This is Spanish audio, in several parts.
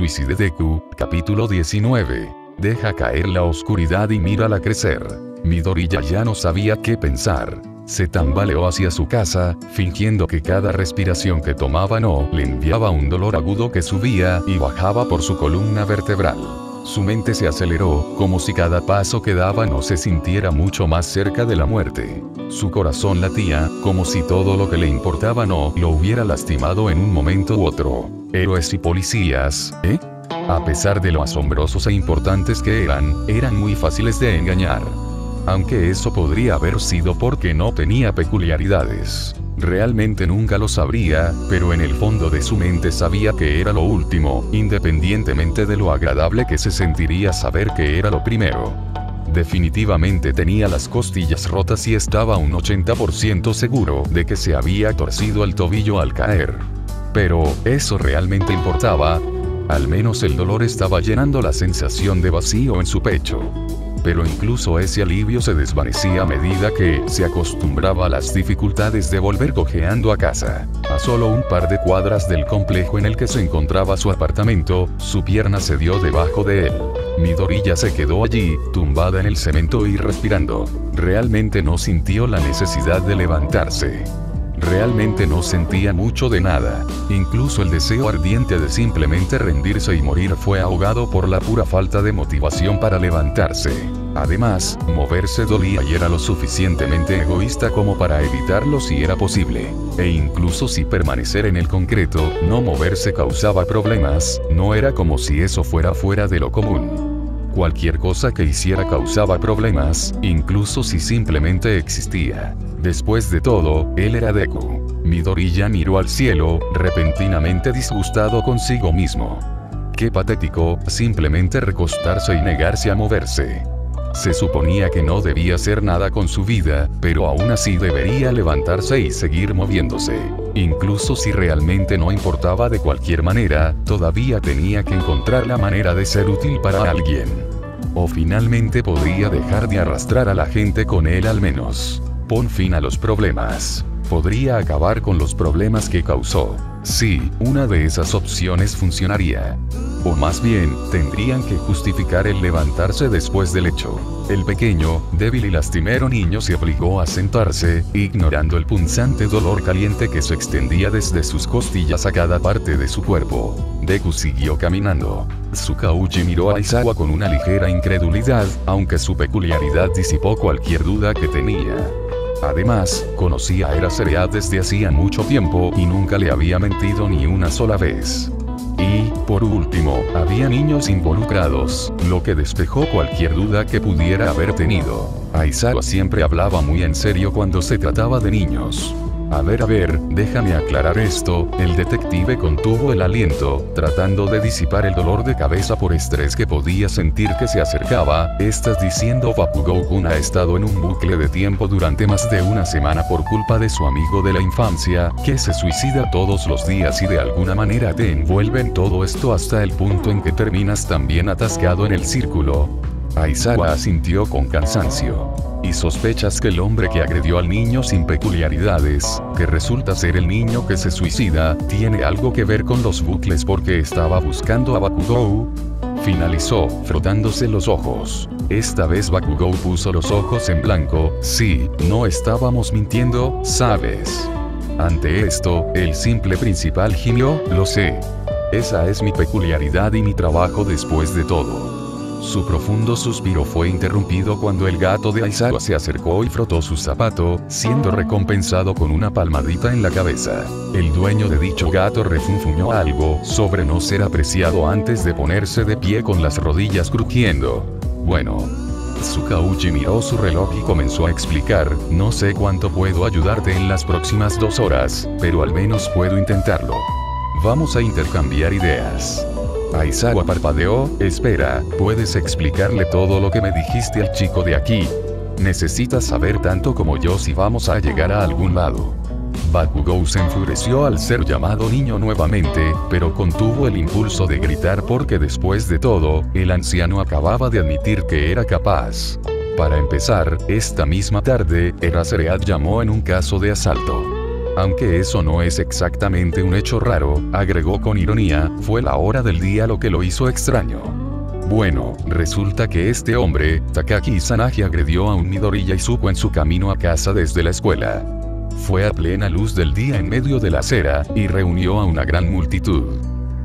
suicide Deku, capítulo 19. Deja caer la oscuridad y mírala crecer. Midoriya ya no sabía qué pensar. Se tambaleó hacia su casa, fingiendo que cada respiración que tomaba no le enviaba un dolor agudo que subía y bajaba por su columna vertebral. Su mente se aceleró, como si cada paso que daba no se sintiera mucho más cerca de la muerte. Su corazón latía, como si todo lo que le importaba no lo hubiera lastimado en un momento u otro. Héroes y policías, ¿eh? A pesar de lo asombrosos e importantes que eran muy fáciles de engañar. Aunque eso podría haber sido porque no tenía peculiaridades. Realmente nunca lo sabría, pero en el fondo de su mente sabía que era lo último, independientemente de lo agradable que se sentiría saber que era lo primero. Definitivamente tenía las costillas rotas y estaba un 80% seguro de que se había torcido el tobillo al caer. Pero, ¿eso realmente importaba? Al menos el dolor estaba llenando la sensación de vacío en su pecho. Pero incluso ese alivio se desvanecía a medida que se acostumbraba a las dificultades de volver cojeando a casa. A solo un par de cuadras del complejo en el que se encontraba su apartamento, su pierna cedió debajo de él. Midoriya se quedó allí, tumbada en el cemento y respirando. Realmente no sintió la necesidad de levantarse. Realmente no sentía mucho de nada. Incluso el deseo ardiente de simplemente rendirse y morir fue ahogado por la pura falta de motivación para levantarse. Además, moverse dolía y era lo suficientemente egoísta como para evitarlo si era posible. E incluso si permanecer en el concreto, no moverse causaba problemas, no era como si eso fuera fuera de lo común. Cualquier cosa que hiciera causaba problemas, incluso si simplemente existía. Después de todo, él era Deku. Midoriya miró al cielo, repentinamente disgustado consigo mismo. Qué patético, simplemente recostarse y negarse a moverse. Se suponía que no debía hacer nada con su vida, pero aún así debería levantarse y seguir moviéndose. Incluso si realmente no importaba de cualquier manera, todavía tenía que encontrar la manera de ser útil para alguien. O finalmente podría dejar de arrastrar a la gente con él al menos. Pon fin a los problemas. Podría acabar con los problemas que causó. Sí, una de esas opciones funcionaría. O más bien, tendrían que justificar el levantarse después del hecho. El pequeño, débil y lastimero niño se obligó a sentarse, ignorando el punzante dolor caliente que se extendía desde sus costillas a cada parte de su cuerpo. Deku siguió caminando. Tsukauchi miró a Aizawa con una ligera incredulidad, aunque su peculiaridad disipó cualquier duda que tenía. Además, conocía a Eraserhead desde hacía mucho tiempo y nunca le había mentido ni una sola vez. Y, por último, había niños involucrados, lo que despejó cualquier duda que pudiera haber tenido. Aizawa siempre hablaba muy en serio cuando se trataba de niños. A ver, déjame aclarar esto, el detective contuvo el aliento, tratando de disipar el dolor de cabeza por estrés que podía sentir que se acercaba. Estás diciendo Bakugou-kun ha estado en un bucle de tiempo durante más de una semana por culpa de su amigo de la infancia, que se suicida todos los días y de alguna manera te envuelve en todo esto hasta el punto en que terminas también atascado en el círculo. Aizawa asintió con cansancio. ¿Y sospechas que el hombre que agredió al niño sin peculiaridades, que resulta ser el niño que se suicida, tiene algo que ver con los bucles porque estaba buscando a Bakugou? Finalizó, frotándose los ojos. Esta vez Bakugou puso los ojos en blanco. Sí, no estábamos mintiendo, ¿sabes? Ante esto, el simple principal gimió, lo sé. Esa es mi peculiaridad y mi trabajo después de todo. Su profundo suspiro fue interrumpido cuando el gato de Aizawa se acercó y frotó su zapato, siendo recompensado con una palmadita en la cabeza. El dueño de dicho gato refunfuñó algo sobre no ser apreciado antes de ponerse de pie con las rodillas crujiendo. Bueno. Tsukauchi miró su reloj y comenzó a explicar, no sé cuánto puedo ayudarte en las próximas 2 horas, pero al menos puedo intentarlo. Vamos a intercambiar ideas. Aizawa parpadeó, espera, ¿puedes explicarle todo lo que me dijiste al chico de aquí? Necesitas saber tanto como yo si vamos a llegar a algún lado. Bakugou se enfureció al ser llamado niño nuevamente, pero contuvo el impulso de gritar porque después de todo, el anciano acababa de admitir que era capaz. Para empezar, esta misma tarde, Eraserhead llamó en un caso de asalto. Aunque eso no es exactamente un hecho raro, agregó con ironía, fue la hora del día lo que lo hizo extraño. Bueno, resulta que este hombre, Takaki Izanagi, agredió a un Midori Yaisuko en su camino a casa desde la escuela. Fue a plena luz del día en medio de la acera, y reunió a una gran multitud.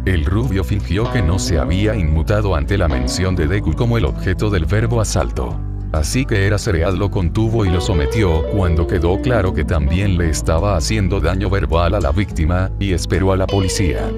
El rubio fingió que no se había inmutado ante la mención de Deku como el objeto del verbo asalto. Así que Eraserhead lo contuvo y lo sometió cuando quedó claro que también le estaba haciendo daño verbal a la víctima, y esperó a la policía.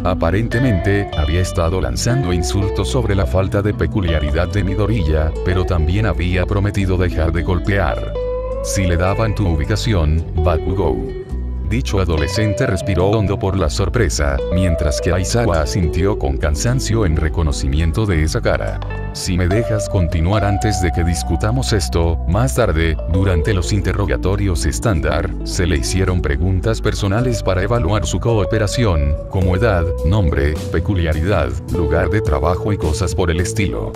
Aparentemente, había estado lanzando insultos sobre la falta de peculiaridad de Midoriya, pero también había prometido dejar de golpear. Si le daban tu ubicación, Bakugou. Dicho adolescente respiró hondo por la sorpresa, mientras que Aizawa asintió con cansancio en reconocimiento de esa cara. Si me dejas continuar antes de que discutamos esto, más tarde, durante los interrogatorios estándar, se le hicieron preguntas personales para evaluar su cooperación, como edad, nombre, peculiaridad, lugar de trabajo y cosas por el estilo.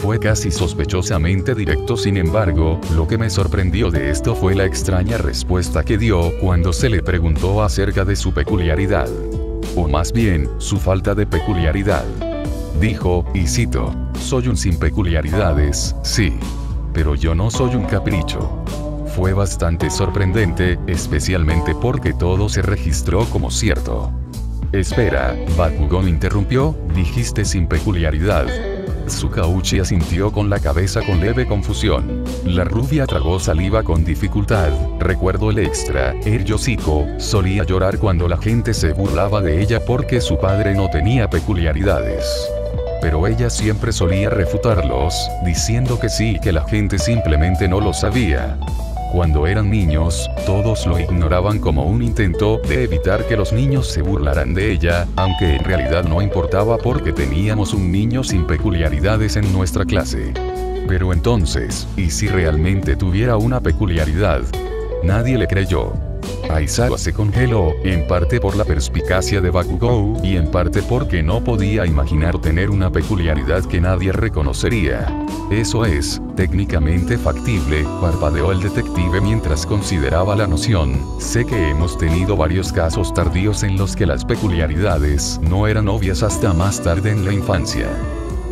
Fue casi sospechosamente directo. Sin embargo, lo que me sorprendió de esto fue la extraña respuesta que dio cuando se le preguntó acerca de su peculiaridad. O más bien, su falta de peculiaridad. Dijo, y cito, soy un sin peculiaridades, sí. Pero yo no soy un capricho. Fue bastante sorprendente, especialmente porque todo se registró como cierto. Espera, Bakugou interrumpió, dijiste sin peculiaridad. Tsukauchi asintió con la cabeza con leve confusión. La rubia tragó saliva con dificultad. Recuerdo el extra, Yoshiko, solía llorar cuando la gente se burlaba de ella porque su padre no tenía peculiaridades. Pero ella siempre solía refutarlos, diciendo que sí y que la gente simplemente no lo sabía. Cuando eran niños, todos lo ignoraban como un intento de evitar que los niños se burlaran de ella, aunque en realidad no importaba porque teníamos un niño sin peculiaridades en nuestra clase. Pero entonces, ¿y si realmente tuviera una peculiaridad? Nadie le creyó. Aizawa se congeló, en parte por la perspicacia de Bakugou, y en parte porque no podía imaginar tener una peculiaridad que nadie reconocería. Eso es, técnicamente factible, parpadeó el detective mientras consideraba la noción. Sé que hemos tenido varios casos tardíos en los que las peculiaridades no eran obvias hasta más tarde en la infancia.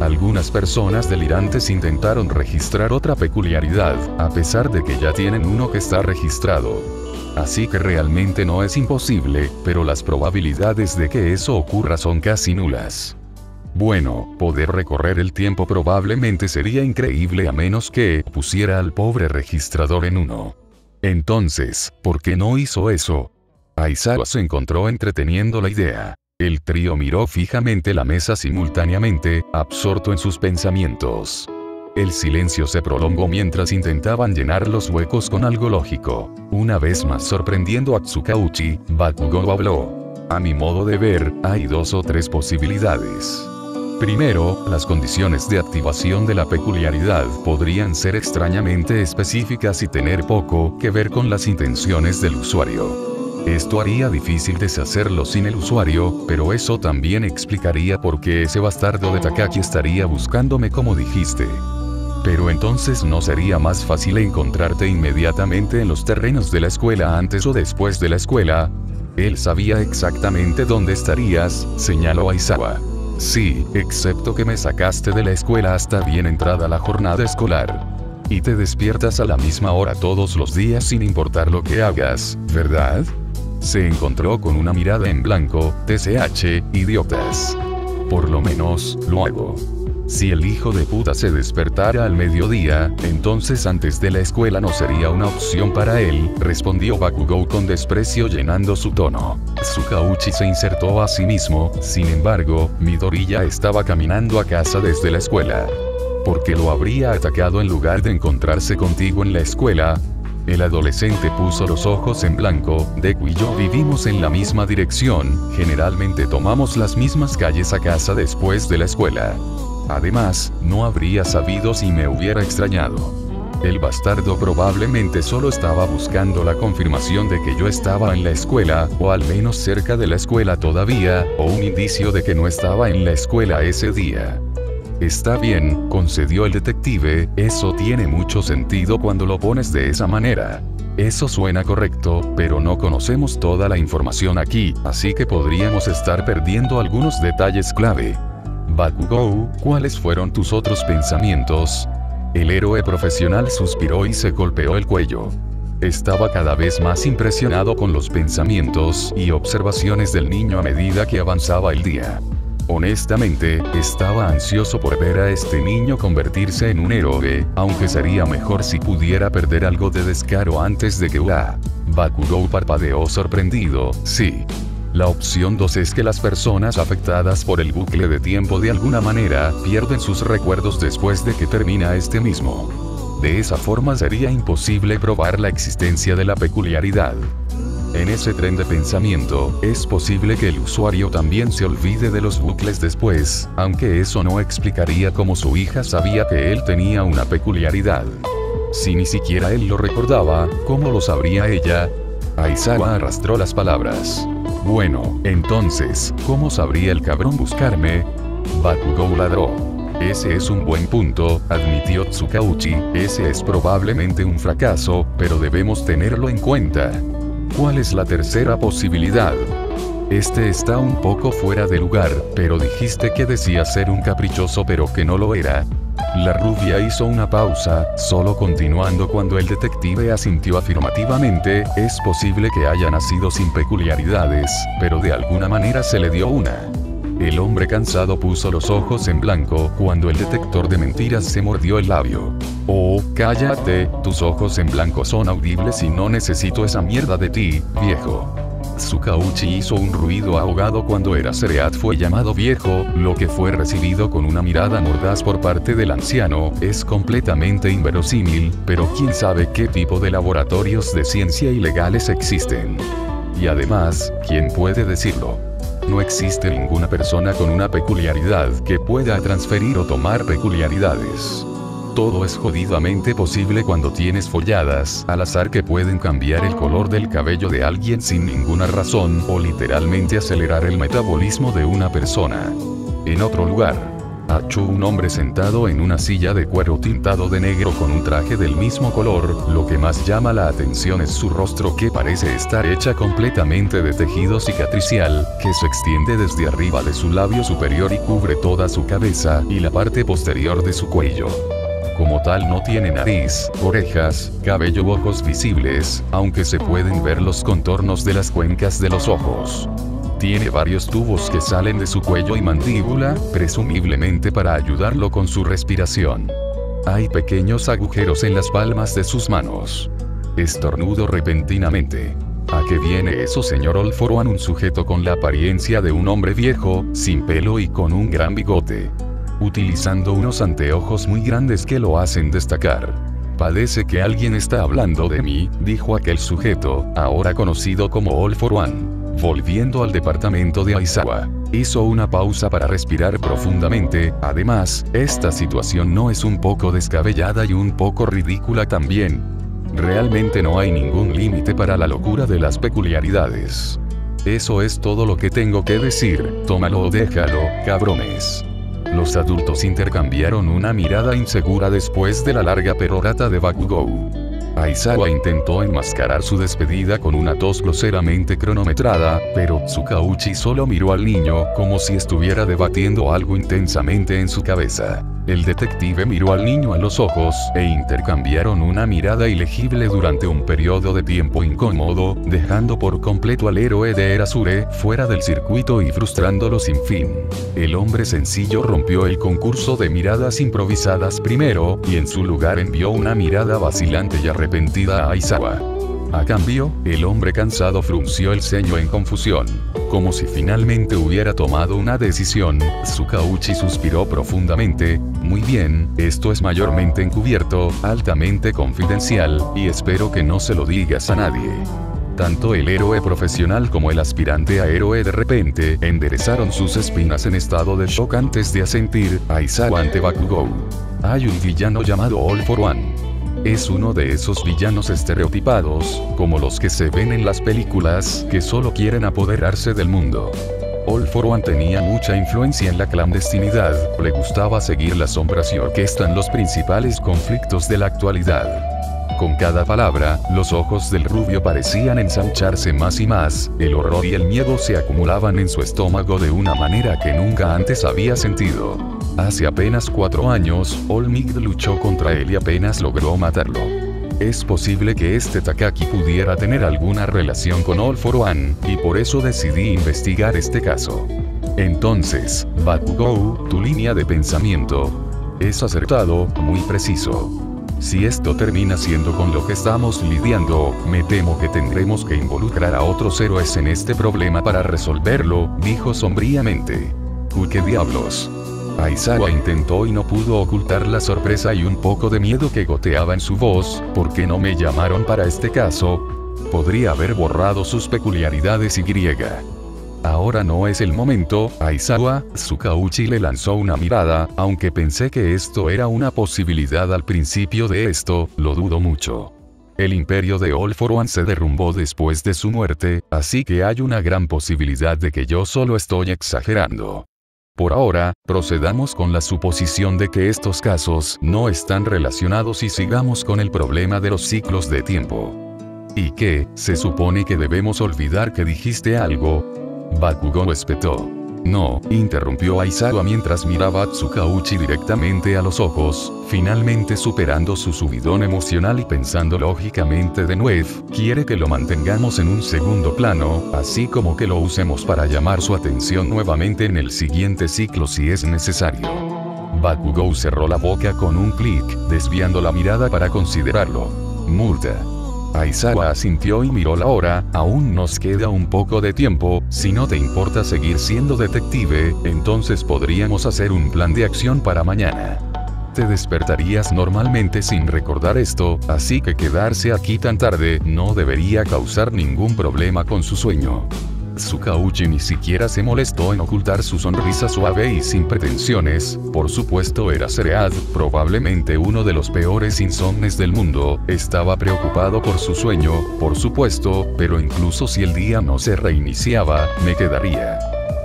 Algunas personas delirantes intentaron registrar otra peculiaridad, a pesar de que ya tienen uno que está registrado. Así que realmente no es imposible, pero las probabilidades de que eso ocurra son casi nulas. Bueno, poder recorrer el tiempo probablemente sería increíble a menos que pusiera al pobre registrador en uno. Entonces, ¿por qué no hizo eso? Aizawa se encontró entreteniendo la idea. El trío miró fijamente la mesa simultáneamente, absorto en sus pensamientos. El silencio se prolongó mientras intentaban llenar los huecos con algo lógico. Una vez más sorprendiendo a Tsukauchi, Bakugou habló. A mi modo de ver, hay 2 o 3 posibilidades. Primero, las condiciones de activación de la peculiaridad podrían ser extrañamente específicas y tener poco que ver con las intenciones del usuario. Esto haría difícil deshacerlo sin el usuario, pero eso también explicaría por qué ese bastardo de Takaki estaría buscándome como dijiste. Pero entonces ¿no sería más fácil encontrarte inmediatamente en los terrenos de la escuela antes o después de la escuela? Él sabía exactamente dónde estarías, señaló Aizawa. Sí, excepto que me sacaste de la escuela hasta bien entrada la jornada escolar. Y te despiertas a la misma hora todos los días sin importar lo que hagas, ¿verdad? Se encontró con una mirada en blanco, TCH, idiotas. Por lo menos, lo hago. Si el hijo de puta se despertara al mediodía, entonces antes de la escuela no sería una opción para él, respondió Bakugou con desprecio llenando su tono. Tsukauchi se insertó a sí mismo, sin embargo, Midoriya estaba caminando a casa desde la escuela. ¿Por qué lo habría atacado en lugar de encontrarse contigo en la escuela? El adolescente puso los ojos en blanco. Deku y yo vivimos en la misma dirección, generalmente tomamos las mismas calles a casa después de la escuela. Además, no habría sabido si me hubiera extrañado. El bastardo probablemente solo estaba buscando la confirmación de que yo estaba en la escuela, o al menos cerca de la escuela todavía, o un indicio de que no estaba en la escuela ese día. Está bien, concedió el detective, eso tiene mucho sentido cuando lo pones de esa manera. Eso suena correcto, pero no conocemos toda la información aquí, así que podríamos estar perdiendo algunos detalles clave. Bakugou, ¿cuáles fueron tus otros pensamientos? El héroe profesional suspiró y se golpeó el cuello. Estaba cada vez más impresionado con los pensamientos y observaciones del niño a medida que avanzaba el día. Honestamente, estaba ansioso por ver a este niño convertirse en un héroe, aunque sería mejor si pudiera perder algo de descaro antes de que Bakugou parpadeó sorprendido. Sí. La opción 2 es que las personas afectadas por el bucle de tiempo de alguna manera pierden sus recuerdos después de que termina este mismo. De esa forma sería imposible probar la existencia de la peculiaridad. En ese tren de pensamiento, es posible que el usuario también se olvide de los bucles después, aunque eso no explicaría cómo su hija sabía que él tenía una peculiaridad. Si ni siquiera él lo recordaba, ¿cómo lo sabría ella? Aizawa arrastró las palabras. Bueno, entonces, ¿cómo sabría el cabrón buscarme? Bakugou ladró. Ese es un buen punto, admitió Tsukauchi, ese es probablemente un fracaso, pero debemos tenerlo en cuenta. ¿Cuál es la tercera posibilidad? Este está un poco fuera de lugar, pero dijiste que decía ser un caprichoso pero que no lo era. La rubia hizo una pausa, solo continuando cuando el detective asintió afirmativamente, es posible que haya nacido sin peculiaridades, pero de alguna manera se le dio una. El hombre cansado puso los ojos en blanco cuando el detector de mentiras se mordió el labio. Oh, cállate, tus ojos en blanco son audibles y no necesito esa mierda de ti, viejo. Tsukauchi hizo un ruido ahogado cuando Eraserhead fue llamado viejo, lo que fue recibido con una mirada mordaz por parte del anciano, es completamente inverosímil, pero quién sabe qué tipo de laboratorios de ciencia ilegales existen. Y además, ¿quién puede decirlo? No existe ninguna persona con una peculiaridad que pueda transferir o tomar peculiaridades. Todo es jodidamente posible cuando tienes folladas al azar que pueden cambiar el color del cabello de alguien sin ninguna razón o literalmente acelerar el metabolismo de una persona. En otro lugar, Achu, un hombre sentado en una silla de cuero tintado de negro con un traje del mismo color, lo que más llama la atención es su rostro que parece estar hecha completamente de tejido cicatricial, que se extiende desde arriba de su labio superior y cubre toda su cabeza y la parte posterior de su cuello. Como tal no tiene nariz, orejas, cabello u ojos visibles, aunque se pueden ver los contornos de las cuencas de los ojos. Tiene varios tubos que salen de su cuello y mandíbula, presumiblemente para ayudarlo con su respiración. Hay pequeños agujeros en las palmas de sus manos. Estornudo repentinamente. ¿A qué viene eso, señor All For One? Un sujeto con la apariencia de un hombre viejo, sin pelo y con un gran bigote. Utilizando unos anteojos muy grandes que lo hacen destacar. Parece que alguien está hablando de mí, dijo aquel sujeto, ahora conocido como All For One. Volviendo al departamento de Aizawa, hizo una pausa para respirar profundamente. Además, esta situación no es un poco descabellada y un poco ridícula también. Realmente no hay ningún límite para la locura de las peculiaridades. Eso es todo lo que tengo que decir, tómalo o déjalo, cabrones. Los adultos intercambiaron una mirada insegura después de la larga perorata de Bakugou. Aizawa intentó enmascarar su despedida con una tos groseramente cronometrada, pero Tsukauchi solo miró al niño como si estuviera debatiendo algo intensamente en su cabeza. El detective miró al niño a los ojos e intercambiaron una mirada ilegible durante un periodo de tiempo incómodo, dejando por completo al héroe de Erasure fuera del circuito y frustrándolo sin fin. El hombre sencillo rompió el concurso de miradas improvisadas primero, y en su lugar envió una mirada vacilante y arrepentida a Aizawa. A cambio, el hombre cansado frunció el ceño en confusión. Como si finalmente hubiera tomado una decisión, Tsukauchi suspiró profundamente. Muy bien, esto es mayormente encubierto, altamente confidencial, y espero que no se lo digas a nadie. Tanto el héroe profesional como el aspirante a héroe de repente enderezaron sus espinas en estado de shock antes de asentir. Aizawa ante Bakugou. Hay un villano llamado All For One. Es uno de esos villanos estereotipados, como los que se ven en las películas, que solo quieren apoderarse del mundo. All For One tenía mucha influencia en la clandestinidad, le gustaba seguir las sombras y orquestan los principales conflictos de la actualidad. Con cada palabra, los ojos del rubio parecían ensancharse más y más, el horror y el miedo se acumulaban en su estómago de una manera que nunca antes había sentido. Hace apenas 4 años, Olmigd luchó contra él y apenas logró matarlo. Es posible que este Takaki pudiera tener alguna relación con All for One, y por eso decidí investigar este caso. Entonces, Bakugou, tu línea de pensamiento es acertado, muy preciso. Si esto termina siendo con lo que estamos lidiando, me temo que tendremos que involucrar a otros héroes en este problema para resolverlo, dijo sombríamente. ¿Qué diablos? Aizawa intentó y no pudo ocultar la sorpresa y un poco de miedo que goteaba en su voz. ¿Por qué no me llamaron para este caso? Podría haber borrado sus peculiaridades y griega. Ahora no es el momento, Aizawa. Tsukauchi le lanzó una mirada, aunque pensé que esto era una posibilidad al principio de esto, lo dudo mucho. El imperio de All for One se derrumbó después de su muerte, así que hay una gran posibilidad de que yo solo estoy exagerando. Por ahora, procedamos con la suposición de que estos casos no están relacionados y sigamos con el problema de los ciclos de tiempo. ¿Y qué? Se supone que debemos olvidar que dijiste algo. Bakugou espetó. No, interrumpió Aizawa mientras miraba a Tsukauchi directamente a los ojos, finalmente superando su subidón emocional y pensando lógicamente de nuevo, quiere que lo mantengamos en un segundo plano, así como que lo usemos para llamar su atención nuevamente en el siguiente ciclo si es necesario. Bakugou cerró la boca con un clic, desviando la mirada para considerarlo. Murta. Aizawa asintió y miró la hora. Aún nos queda un poco de tiempo. Si no te importa seguir siendo detective, entonces podríamos hacer un plan de acción para mañana. Te despertarías normalmente sin recordar esto, así que quedarse aquí tan tarde no debería causar ningún problema con su sueño. Tsukauchi ni siquiera se molestó en ocultar su sonrisa suave y sin pretensiones. Por supuesto era Seread, probablemente uno de los peores insomnes del mundo. Estaba preocupado por su sueño, por supuesto, pero incluso si el día no se reiniciaba, me quedaría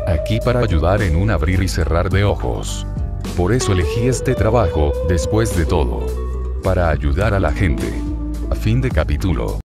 aquí para ayudar en un abrir y cerrar de ojos. Por eso elegí este trabajo, después de todo. Para ayudar a la gente. A fin de capítulo.